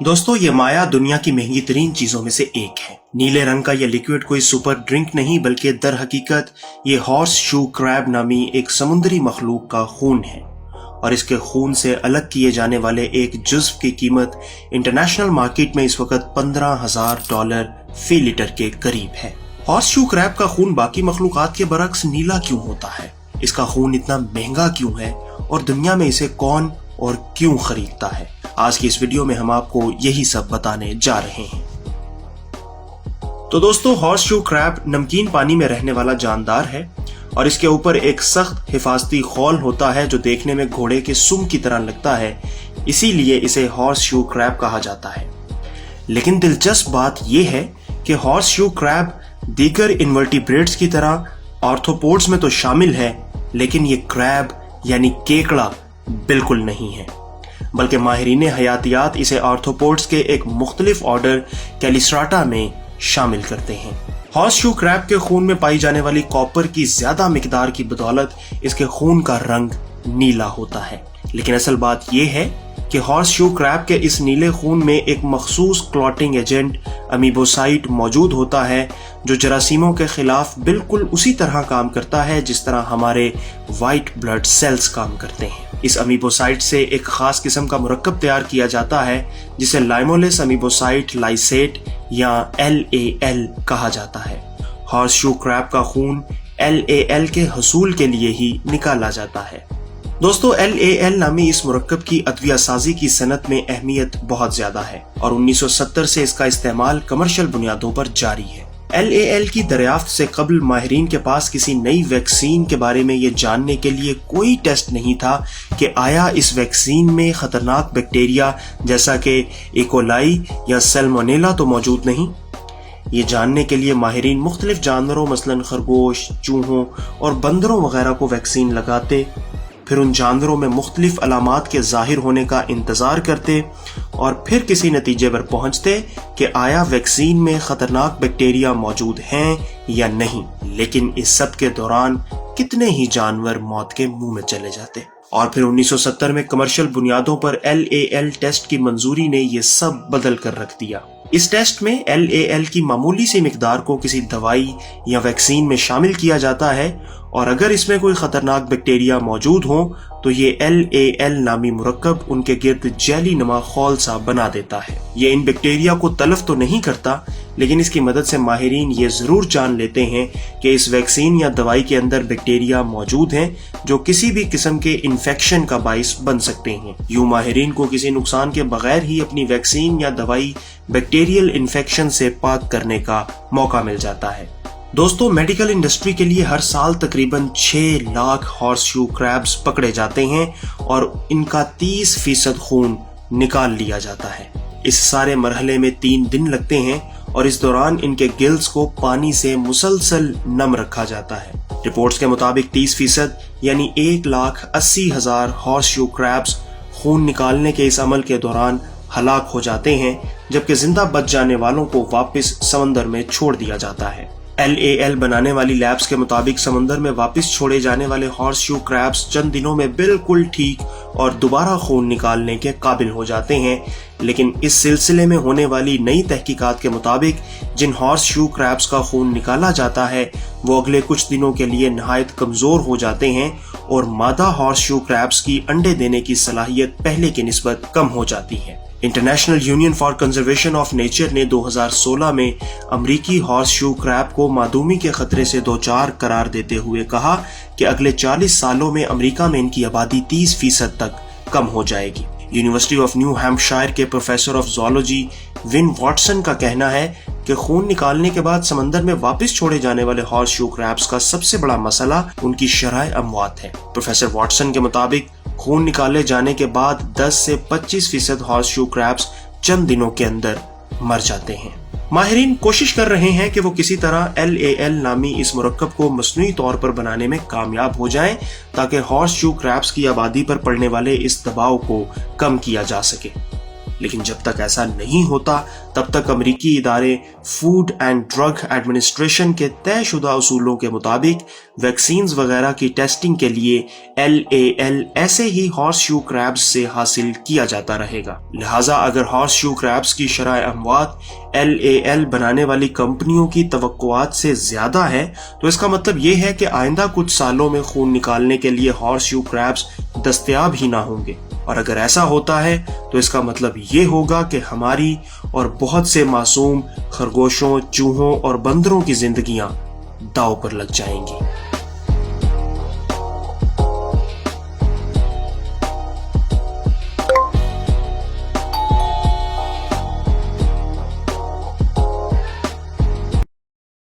दोस्तों, ये माया दुनिया की महंगी तरीन चीजों में से एक है। नीले रंग का यह लिक्विड कोई सुपर ड्रिंक नहीं, बल्कि दर हकीकत ये हॉर्स शू क्रैब नामी एक समुद्री मखलूक का खून है। और इसके खून से अलग किए जाने वाले एक जुज्व की कीमत इंटरनेशनल मार्केट में इस वक्त $15,000 फी लीटर के करीब है। हॉर्स शू क्रैब का खून बाकी मखलूकात के बरक्स नीला क्यों होता है? इसका खून इतना महंगा क्यों है? और दुनिया में इसे कौन और क्यों खरीदता है? आज की इस वीडियो में हम आपको यही सब बताने जा रहे हैं। तो दोस्तों, हॉर्स शू क्रैब नमकीन पानी में रहने वाला जानदार है और इसके ऊपर एक सख्त हिफाजती खोल होता है जो देखने में घोड़े के सुम की तरह लगता है, इसीलिए इसे हॉर्स शू क्रैब कहा जाता है। लेकिन दिलचस्प बात यह है कि हॉर्स शू क्रैब दीगर इनवर्टिब्रेट्स की तरह आर्थ्रोपोड्स में तो शामिल है, लेकिन ये क्रैब यानी केकड़ा बिल्कुल नहीं है, बल्कि माहिरीन हयातियात इसे आर्थ्रोपोड्स के एक मुख्तलिफ ऑर्डर कैलिस्ट्राटा में शामिल करते हैं। हॉर्स शू क्रैब के खून में पाई जाने वाली कॉपर की ज्यादा मिकदार की बदौलत इसके खून का रंग नीला होता है। लेकिन असल बात यह है कि हॉर्स शू क्रैब के इस नीले खून में एक मखसूस क्लॉटिंग एजेंट अमीबोसाइट मौजूद होता है, जो जरासीमों के खिलाफ बिल्कुल उसी तरह काम करता है जिस तरह हमारे वाइट ब्लड सेल्स काम करते हैं। इस अमीबोसाइट से एक खास किस्म का मुरक्कब तैयार किया जाता है जिसे लाइमोलिस अमीबोसाइट लाइसेट या LAL कहा जाता है। हॉर्स शू क्रैब का खून LAL के हसूल के लिए ही निकाला जाता है। दोस्तों, LAL नामी इस मुरक्कब की अद्विया साजी की सनत में अहमियत बहुत ज्यादा है और 1970 से इसका इस्तेमाल कमर्शियल बुनियादों पर जारी है। LAL की दरियाफ्त से कबल माहिरीन के पास किसी नई वैक्सीन के बारे में ये जानने के लिए कोई टेस्ट नहीं था कि आया इस वैक्सीन में खतरनाक बैक्टीरिया जैसा कि इकोलाई या सैल्मोनेला तो मौजूद नहीं। ये जानने के लिए माहिरीन मुख्तलिफ जानवरों मसलन खरगोश, चूहों और बंदरों वगैरह को वैक्सीन लगाते, फिर उन जानवरों में मुख्तलिफ अलामात के जाहिर होने का इंतजार करते और फिर किसी नतीजे पर पहुंचते कि आया वैक्सीन में खतरनाक बैक्टीरिया मौजूद हैं या नहीं। लेकिन इस सब के दौरान कितने ही जानवर मौत के मुंह में चले जाते। और फिर 1970 में कमर्शियल बुनियादों पर LAL टेस्ट की मंजूरी ने ये सब बदल कर रख दिया। इस टेस्ट में LAL की मामूली सी मिकदार को किसी दवाई या वैक्सीन में शामिल किया जाता है और अगर इसमें कोई खतरनाक बैक्टीरिया मौजूद हो तो ये LAL नामी मुरक्कब उनके गिर्द जेली नुमा खौल सा बना देता है। ये इन बैक्टीरिया को तलफ तो नहीं करता, लेकिन इसकी मदद से माहिरीन ये जरूर जान लेते हैं कि इस वैक्सीन या दवाई के अंदर बैक्टीरिया मौजूद हैं जो किसी भी किस्म के इन्फेक्शन का बाइस बन सकते हैं। यूं माहिरीन को किसी नुकसान के बगैर ही अपनी वैक्सीन या दवाई बैक्टीरियल इन्फेक्शन से पाक करने का मौका मिल जाता है। दोस्तों, मेडिकल इंडस्ट्री के लिए हर साल तकरीबन 6 लाख हॉर्स शू क्रैब्स पकड़े जाते हैं और इनका 30% खून निकाल लिया जाता है। इस सारे मरहले में 3 दिन लगते हैं और इस दौरान इनके गिल्स को पानी से मुसलसल नम रखा जाता है। रिपोर्ट्स के मुताबिक 30% यानी 1,80,000 हॉर्स शू क्रैब्स खून निकालने के इस अमल के दौरान हलाक हो जाते हैं, जबकि जिंदा बच जाने वालों को वापस समंदर में छोड़ दिया जाता है। LAL बनाने वाली लैब्स के मुताबिक समंदर में वापस छोड़े जाने वाले हॉर्स शू क्रैब्स चंद दिनों में बिल्कुल ठीक और दोबारा खून निकालने के काबिल हो जाते हैं। लेकिन इस सिलसिले में होने वाली नई तहकीकात के मुताबिक जिन हॉर्स शू क्रैब्स का खून निकाला जाता है वो अगले कुछ दिनों के लिए नहायत कमजोर हो जाते हैं और मादा हॉर्स शू क्रैब्स की अंडे देने की सलाहियत पहले की निस्बत कम हो जाती है। International union for conservation of nature ने 2016 में अमरीकी हॉर्स शू क्रैब को मादूमी के खतरे से दो-चार करार देते हुए कहा कि अगले 40 सालों में अमेरिका में इनकी आबादी 30% तक कम हो जाएगी। यूनिवर्सिटी ऑफ न्यू हैम्पशायर के professor of zoology win Watson का कहना है कि खून निकालने के बाद समंदर में वापस छोड़े जाने वाले हॉर्स शू क्रैब्स का सबसे बड़ा मसला उनकी शरह अमवात है। प्रोफेसर वॉटसन के मुताबिक खून निकाले जाने के बाद 10 से 25% हॉर्स शू क्रैब्स चंद दिनों के अंदर मर जाते हैं। माहिरीन कोशिश कर रहे हैं कि वो किसी तरह LAL नामी इस मुरक्कब को मसनूई तौर पर बनाने में कामयाब हो जाएं ताकि हॉर्स शू क्रैब्स की आबादी पर पड़ने वाले इस दबाव को कम किया जा सके। لیکن جب تک ایسا نہیں ہوتا تب تک امریکی ادارے فوڈ اینڈ ڈرگ ایڈمنسٹریشن کے طے شدہ اصولوں کے مطابق ویکسینز وغیرہ کی ٹیسٹنگ کے لیے LAL ایسے ہی ہارس شو کریبز سے حاصل کیا جاتا رہے گا۔ لہٰذا اگر ہارس شو کریبز کی شرح اموات LAL بنانے والی کمپنیوں کی توقعات سے زیادہ ہے تو اس کا مطلب یہ ہے کہ آئندہ کچھ سالوں میں خون نکالنے کے لیے ہارس شو کریبز دستیاب ہی نہ ہوں گے، اور اگر ایسا ہوتا ہے تو اس کا مطلب یہ ہوگا کہ ہماری اور بہت سے معصوم خرگوشوں، چوہوں اور بندروں کی زندگیاں داؤ پر لگ جائیں گی۔